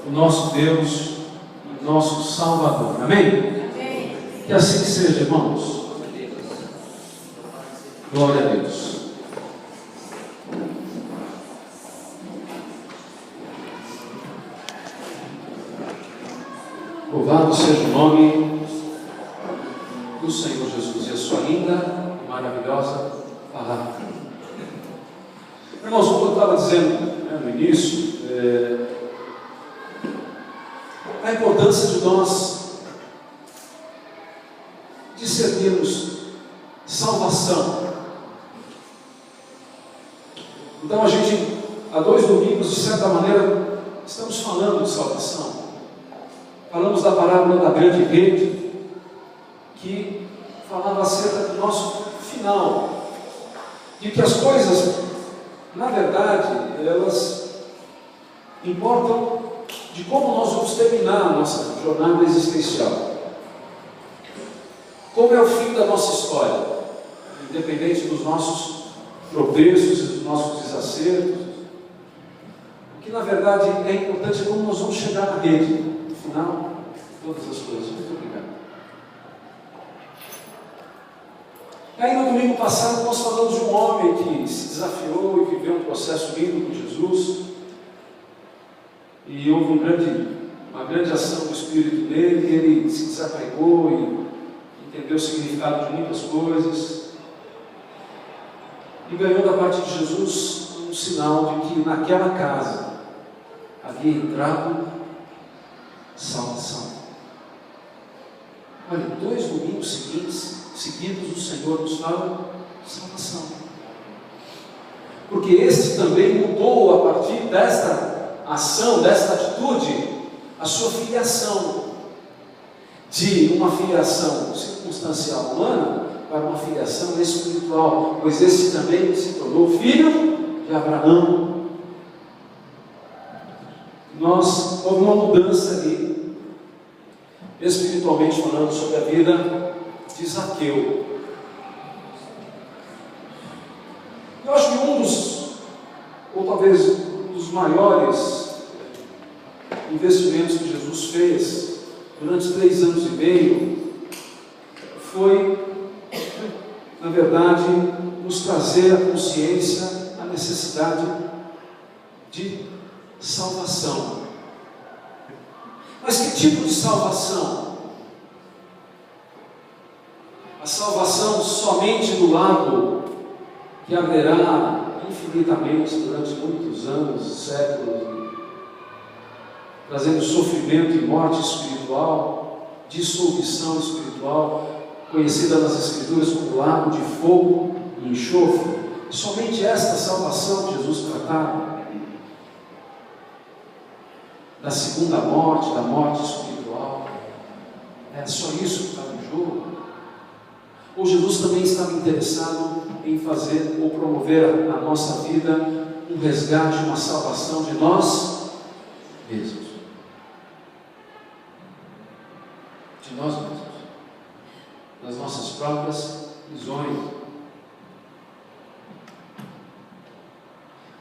o nosso Deus e o nosso Salvador. Amém? Amém. Que assim seja, irmãos. Glória a Deus. Louvado seja o nome do Senhor Jesus e a sua linda e maravilhosa palavra. Irmãos, como eu estava dizendo no início, a importância de nós discernirmos salvação. Então a gente, há 2 domingos, de certa maneira, estamos falando de salvação. Falamos da parábola da grande rede, que falava acerca do nosso final, de que as coisas, na verdade, elas importam de como nós vamos terminar a nossa jornada existencial. Como é o fim da nossa história, independente dos nossos tropeços e dos nossos desacertos. O que na verdade é importante é como nós vamos chegar na rede, no final, todas as coisas. Muito obrigado. E aí no domingo passado nós falamos de um homem que se desafiou e viveu um processo lindo com Jesus. E houve uma grande ação do Espírito nele, e ele se desapegou e entendeu o significado de muitas coisas. E ganhou da parte de Jesus um sinal de que naquela casa havia entrado salvação. Olha, 2 domingos seguidos o Senhor nos fala de salvação. Porque este também mudou a partir desta ação, desta atitude, a sua filiação. De uma filiação circunstancial humana para uma filiação espiritual, pois esse também se tornou filho de Abraão. Houve uma mudança ali, espiritualmente falando, sobre a vida de Zaqueu. Eu acho que um dos, ou talvez um dos maiores investimentos que Jesus fez durante 3 anos e meio foi, na verdade, nos trazer a consciência, a necessidade de salvação. Mas que tipo de salvação? A salvação somente do lado que haverá infinitamente durante muitos anos, séculos, trazendo sofrimento e morte espiritual, dissolução espiritual, conhecida nas Escrituras como lago de fogo e enxofre. Somente esta salvação que Jesus tratava, da segunda morte, da morte espiritual, é só isso que estava em jogo? Ou Jesus também estava interessado em fazer ou promover na nossa vida um resgate, uma salvação de nós mesmos? De nós mesmos, das nossas próprias visões.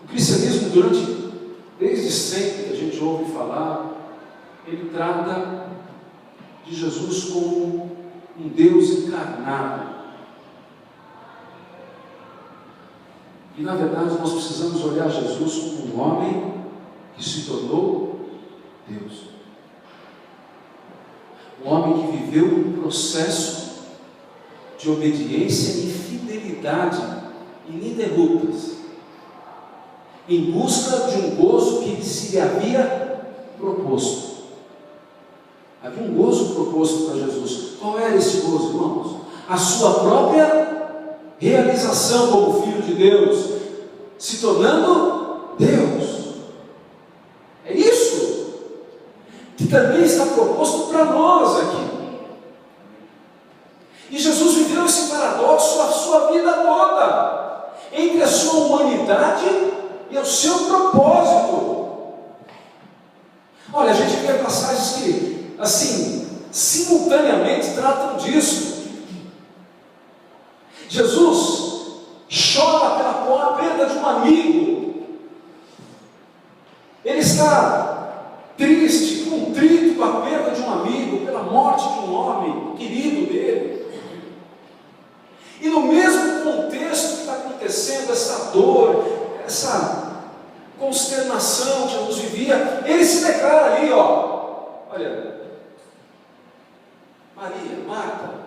O cristianismo, desde sempre que a gente ouve falar, ele trata de Jesus como um Deus encarnado. E na verdade nós precisamos olhar Jesus como um homem que se tornou Deus. Um homem que viveu um processo de obediência e fidelidade ininterruptas, em busca de um gozo que se lhe havia proposto. Havia um gozo proposto para Jesus. Qual era esse gozo, irmãos? A sua própria realização como Filho de Deus, se tornando Deus. É isso que também está proposto para nós aqui. E Jesus viveu esse paradoxo a sua vida toda, entre a sua humanidade e o seu propósito. Olha, a gente vê passagens que, assim, simultaneamente tratam disso. Jesus chora pela perda de um amigo. Ele está triste, contrito com a perda de um amigo, pela morte de um homem querido dele. E no mesmo contexto que está acontecendo essa dor, essa consternação que Jesus vivia, ele se declara ali, olha, Maria, Marta,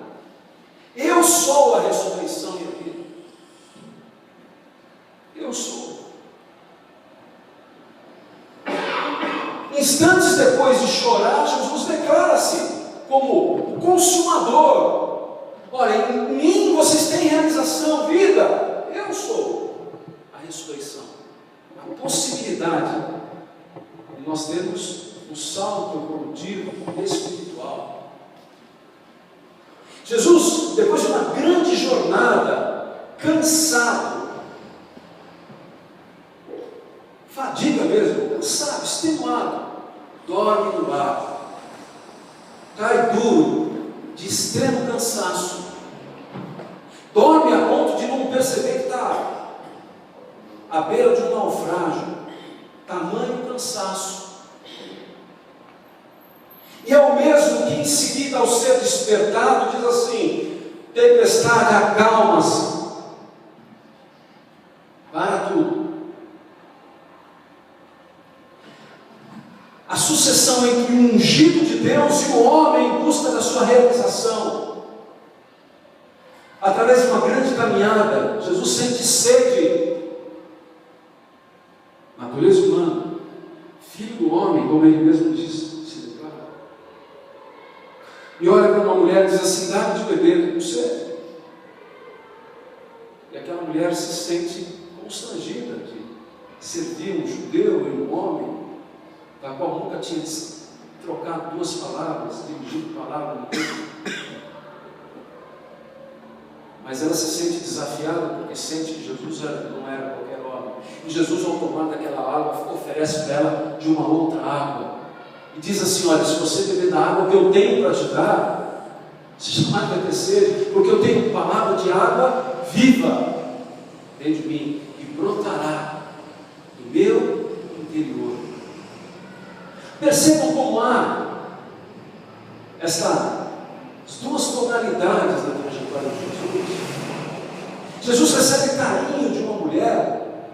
eu sou a ressurreição e a vida. Eu sou. Instantes depois de chorar, Jesus declara-se como o consumador. Olha, em mim vocês têm realização, vida. Eu sou a ressurreição. A possibilidade de nós termos um salto evolutivo espiritual. Jesus, depois de uma grande jornada, cansado, fadiga mesmo, cansado, extenuado, dorme no ar, cai duro, de extremo cansaço, dorme a ponto de não perceber que está à beira de um naufrágio, tamanho cansaço. E é o mesmo que em seguida, ao ser despertado, diz assim: tempestade, acalma-se, para tudo. A sucessão entre o ungido de Deus e o homem em busca da sua realização. Através de uma grande caminhada, Jesus sente sede. Natureza humana, filho do homem, como ele mesmo diz. E olha para uma mulher e diz assim: dá-me de beber, com sede. E aquela mulher se sente constrangida de servir um judeu e um homem, da qual nunca tinha trocado duas palavras, dirigido palavra no tempo. Mas ela se sente desafiada porque sente que Jesus não era qualquer homem. E Jesus, ao tomar daquela água, oferece para ela de uma outra água. E diz assim: olha, se você beber da água que eu tenho para te dar, você jamais vai ter sede, porque eu tenho palavra de água viva dentro de mim, e brotará do meu interior. Percebam como há as duas tonalidades da trajetória de Jesus. Jesus recebe carinho de uma mulher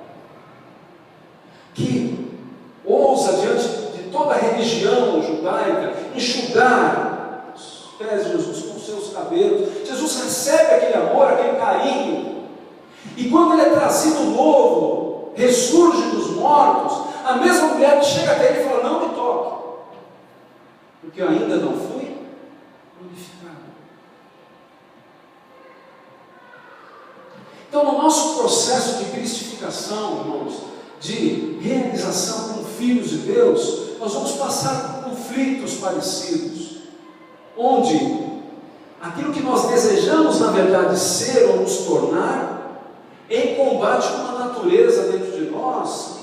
que ousa, diante de toda a religião judaica, enxugar os pés de Jesus com seus cabelos. Jesus recebe aquele amor, aquele carinho, e quando ele é trazido novo, ressurge dos mortos, a mesma mulher que chega até ele e fala: não me toque, porque eu ainda não fui glorificado. Então, no nosso processo de cristificação, irmãos, de realização como filhos de Deus, nós vamos passar por conflitos parecidos, onde aquilo que nós desejamos, na verdade, ser ou nos tornar, em combate com a natureza dentro de nós,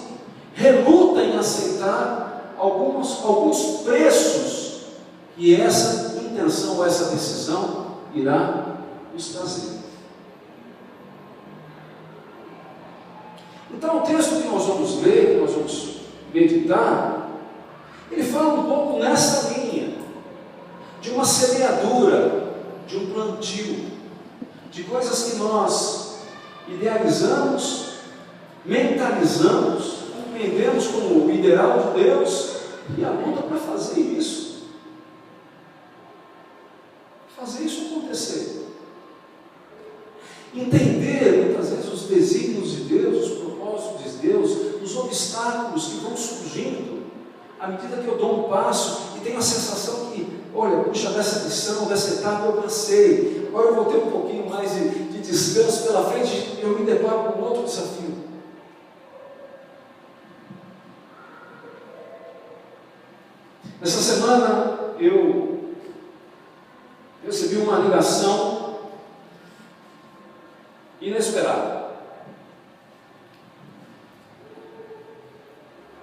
reluta em aceitar alguns preços que essa intenção ou essa decisão irá nos trazer. Então, o texto que nós vamos ler, que nós vamos meditar, ele fala um pouco nessa linha, de uma semeadura, de um plantio, de coisas que nós idealizamos, mentalizamos, compreendemos como o ideal de Deus, e a luta para fazer isso acontecer. Entender muitas vezes os desígnios de Deus, os propósitos de Deus, os obstáculos que vão surgindo à medida que eu dou um passo e tenho a sensação que, olha, puxa, dessa lição, dessa etapa eu passei, agora eu vou ter um pouquinho mais de descanso pela frente, e eu me deparo com um outro desafio. Essa semana eu recebi uma ligação inesperada.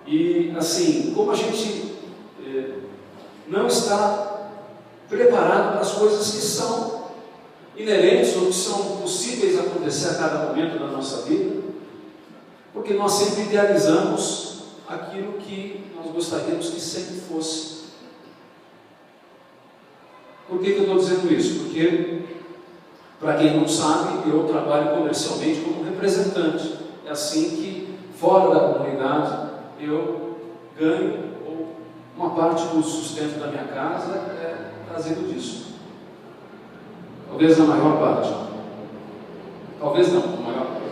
E assim, como a gente não está preparado para as coisas que são inerentes ou que são possíveis acontecer a cada momento da nossa vida, porque nós sempre idealizamos aquilo que nós gostaríamos que sempre fosse. Por que eu estou dizendo isso? Porque, para quem não sabe, eu trabalho comercialmente como representante. É assim que, fora da comunidade, eu ganho uma parte do sustento da minha casa é trazendo disso. Talvez na maior parte. Talvez não, na maior parte.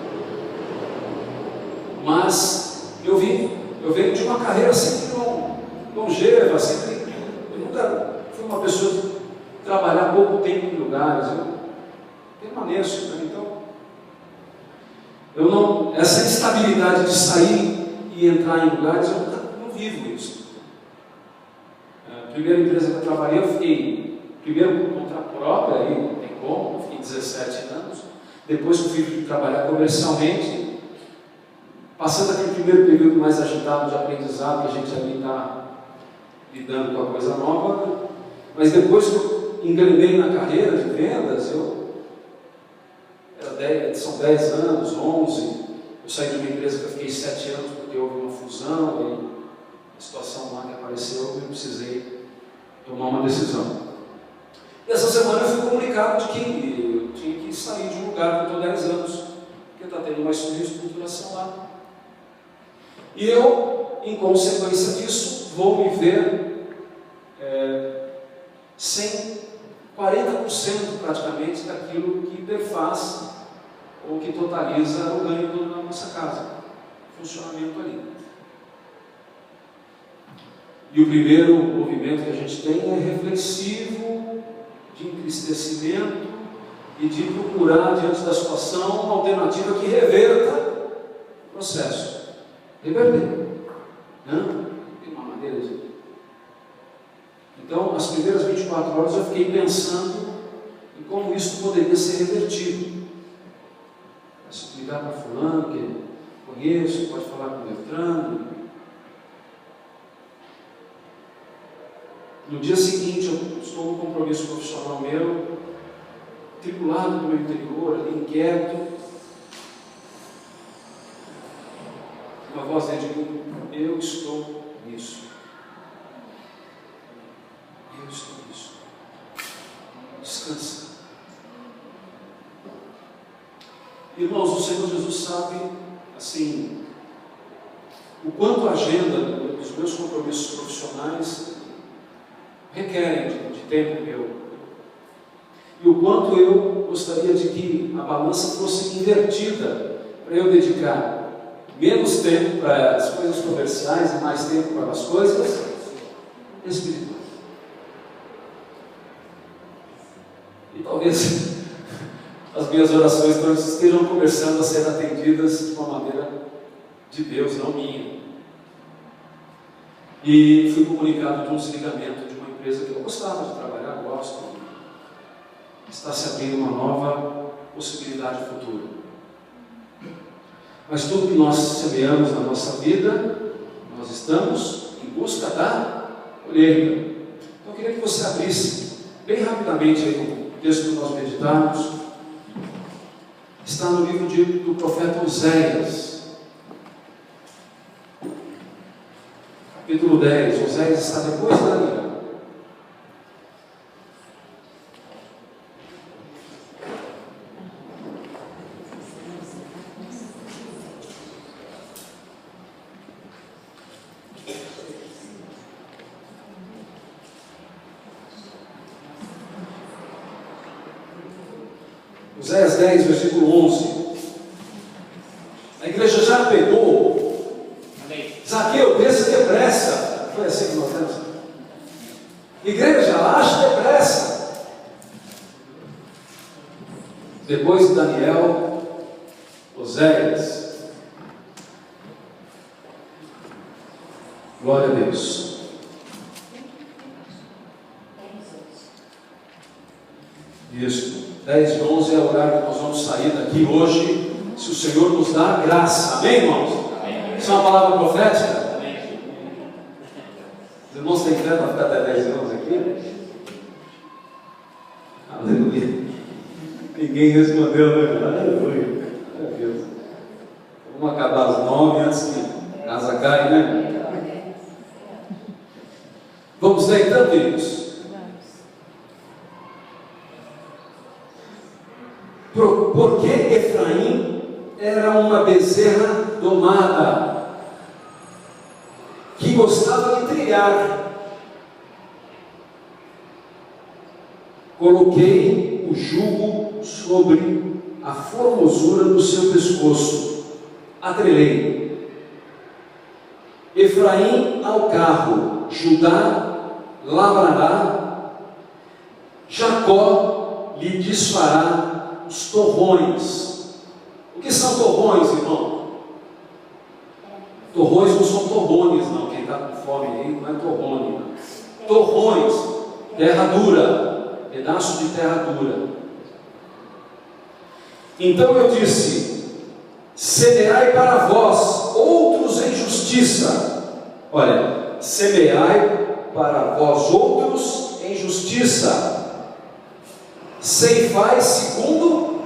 Mas eu venho de uma carreira sempre longeva, eu nunca fui uma pessoa de trabalhar pouco tempo em lugares, eu permaneço, né? Então, essa instabilidade de sair e entrar em lugares, eu não vivo isso. A primeira empresa que eu trabalhei, eu fiquei, primeiro por conta própria, aí não tem como, eu fiquei 17 anos, depois que eu fui trabalhar comercialmente, passando aquele primeiro período mais agitado de aprendizado, que a gente ali está lidando com a coisa nova, mas depois que eu engrenei na carreira de vendas, são 10 anos, 11, eu saí de uma empresa que eu fiquei 7 anos porque houve uma fusão, e a situação lá que apareceu, eu precisei tomar uma decisão. E essa semana eu fui comunicado de que eu tinha que sair de um lugar que eu estou 10 anos, porque está tendo uma reestruturação lá. E eu, em consequência disso, vou me ver sem 40% praticamente daquilo que perfaz ou que totaliza o ganho da nossa casa, o funcionamento ali. E o primeiro movimento que a gente tem é reflexivo, de entristecimento e de procurar, diante da situação, uma alternativa que reverta o processo. Reverter. Não? Tem uma maneira de... Então, as primeiras 24 horas eu fiquei pensando em como isso poderia ser revertido. Ligar para fulano, que eu conheço, pode falar com o Beltrano. No dia seguinte, eu estou num compromisso profissional meu, tribulado no meu interior, ali, inquieto. Uma voz dentro de mim: eu estou nisso. Eu estou nisso. Descansa. Irmãos, o Senhor Jesus sabe, assim, o quanto a agenda dos meus compromissos profissionais requerem de tempo meu. E o quanto eu gostaria de que a balança fosse invertida, para eu dedicar menos tempo para as coisas comerciais e mais tempo para as coisas espirituais. E talvez as minhas orações estejam começando a ser atendidas de uma maneira de Deus, não minha. E fui comunicado de um desligamento de uma empresa que eu gostava de trabalhar, gosto. Está se abrindo uma nova possibilidade futura. Mas tudo que nós semeamos na nossa vida, nós estamos em busca da colheita. Então eu queria que você abrisse bem rapidamente aí o texto que nós meditamos. Está no livro do profeta Oséias, capítulo 10. Oséias está depois da Daniel. Oséias 10, versículo 11. A igreja já pegou. Zaqueu, desce depressa. Foi assim que nós temos. Igreja, acha depressa. Depois de Daniel, Oséias. Glória a Deus. Isso. 10 e 11 é o horário que nós vamos sair daqui hoje, se o Senhor nos dá graça. Amém, irmãos? Amém. Isso é uma palavra profética? Amém. Os irmãos têm fé para ficar até 10 e 11 aqui? Aleluia. Ninguém respondeu, né? Aleluia. Meu Deus. Vamos acabar às 9 antes que a casa caia, né? Vamos ler então, queridos? Porque Efraim era uma bezerra domada, que gostava de trilhar. Coloquei o jugo sobre a formosura do seu pescoço, atrelei. Efraim ao carro, Judá lavrará, Jacó lhe desfará os torrões. O que são torrões, irmão? Torrões não são torrones, não. Quem está com fome aí não é torrone, não. Torrões, terra dura, pedaço de terra dura. Então eu disse: semeai para vós outros em justiça. Olha, semeai para vós outros em justiça. Ceifai segundo,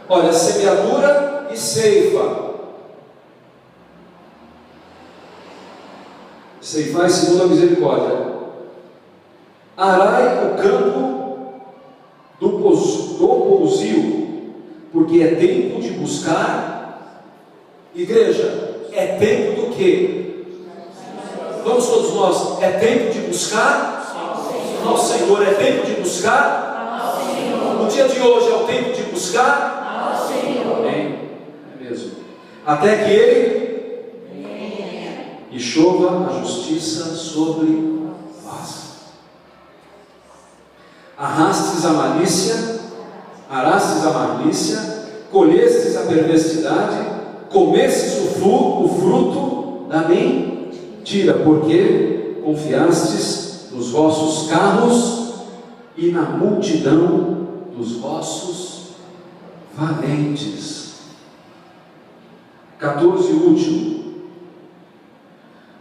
olha, semeadura e ceifa. Ceifai segundo a misericórdia. Arai o campo do pousio, porque é tempo de buscar. Igreja, é tempo do quê? Vamos todos nós, é tempo de buscar ao Senhor, é tempo de buscar ao Senhor. No dia de hoje é o tempo de buscar ao Senhor. Amém? É mesmo. Até que Ele venha e chova a justiça sobre vós. Arrastes a malícia, colhestes a perversidade, comestes o fruto da mentira, porque confiastes nos vossos carros e na multidão dos vossos valentes. 14, último.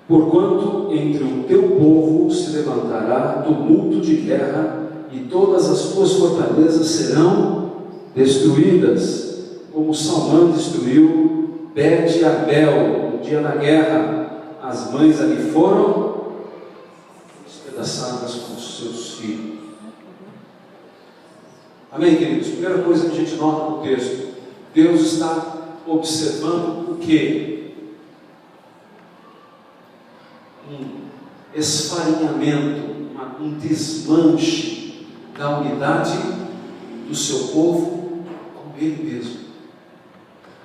Porquanto entre o teu povo se levantará tumulto de guerra, e todas as tuas fortalezas serão destruídas, como Salmão destruiu Bet-Arbel no dia da guerra. As mães ali foram despedaçadas com os seus filhos. Amém, queridos? Primeira coisa que a gente nota no texto: Deus está observando o quê? Um esfarinhamento, um desmanche da unidade do seu povo com Ele mesmo,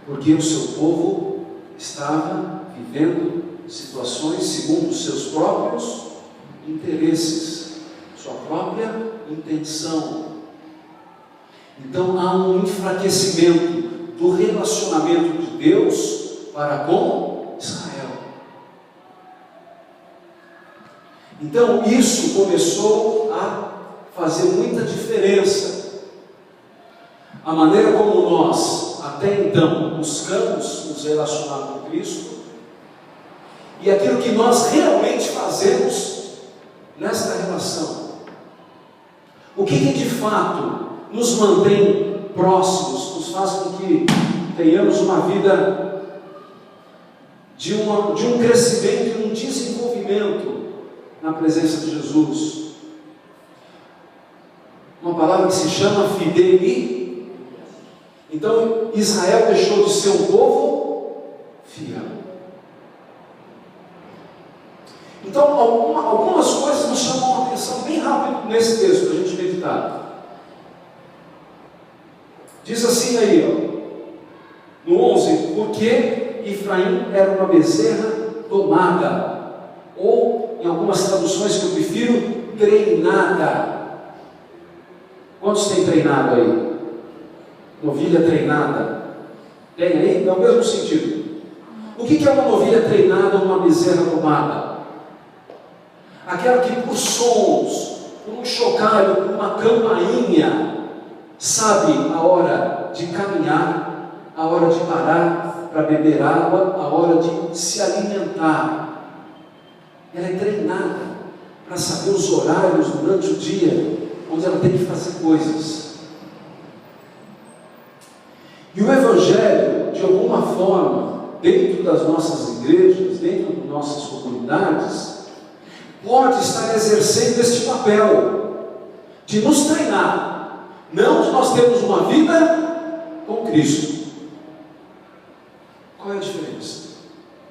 porque o seu povo estava vivendo situações segundo os seus próprios interesses, sua própria intenção. Então há um enfraquecimento do relacionamento de Deus para com Israel. Então isso começou a fazer muita diferença. A maneira como nós até então buscamos nos relacionar com Cristo e aquilo que nós realmente fazemos nesta relação. O que de fato nos mantém próximos, nos faz com que tenhamos uma vida de um crescimento e um desenvolvimento na presença de Jesus. Uma palavra que se chama fidelidade. Então Israel deixou de ser um povo fiel. Então algumas coisas nos chamam a atenção bem rápido nesse texto para a gente meditar. Diz assim aí, ó, no 11: porque Efraim era uma bezerra domada, ou em algumas traduções que eu prefiro, treinada. Quantos tem treinado aí? Novilha treinada? Tem aí? É o mesmo sentido. O que é uma novilha treinada ou uma bezerra domada? Aquela que por sons, por um chocalho, por uma campainha, sabe a hora de caminhar, a hora de parar para beber água, a hora de se alimentar. Ela é treinada para saber os horários durante o dia, onde ela tem que fazer coisas. E o Evangelho, de alguma forma, dentro das nossas igrejas, dentro das nossas comunidades, pode estar exercendo este papel de nos treinar, não de nós termos uma vida com Cristo. Qual é a diferença?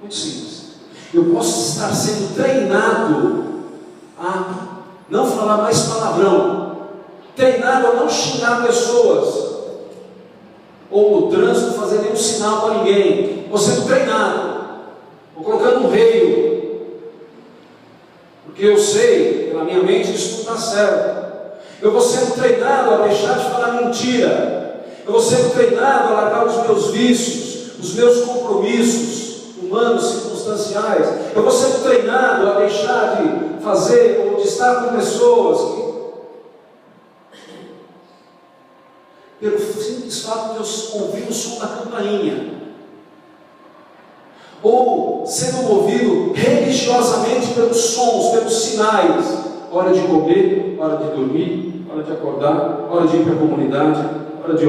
Muito simples. Eu posso estar sendo treinado a não falar mais palavrão, treinado a não xingar pessoas, ou no trânsito fazer nenhum sinal para ninguém. Vou sendo treinado, vou colocando um reio, porque eu sei que na minha mente isso não está certo. Eu vou sendo treinado a deixar de falar mentira. Eu vou sendo treinado a largar os meus vícios, os meus compromissos humanos, circunstanciais. Eu vou sendo treinado a deixar de fazer ou de estar com pessoas que, pelo simples fato de eu ouvir o som da campainha, ou sendo movido religiosamente pelos sons, pelos sinais, hora de comer, hora de dormir, hora de acordar, hora de ir para a comunidade, hora de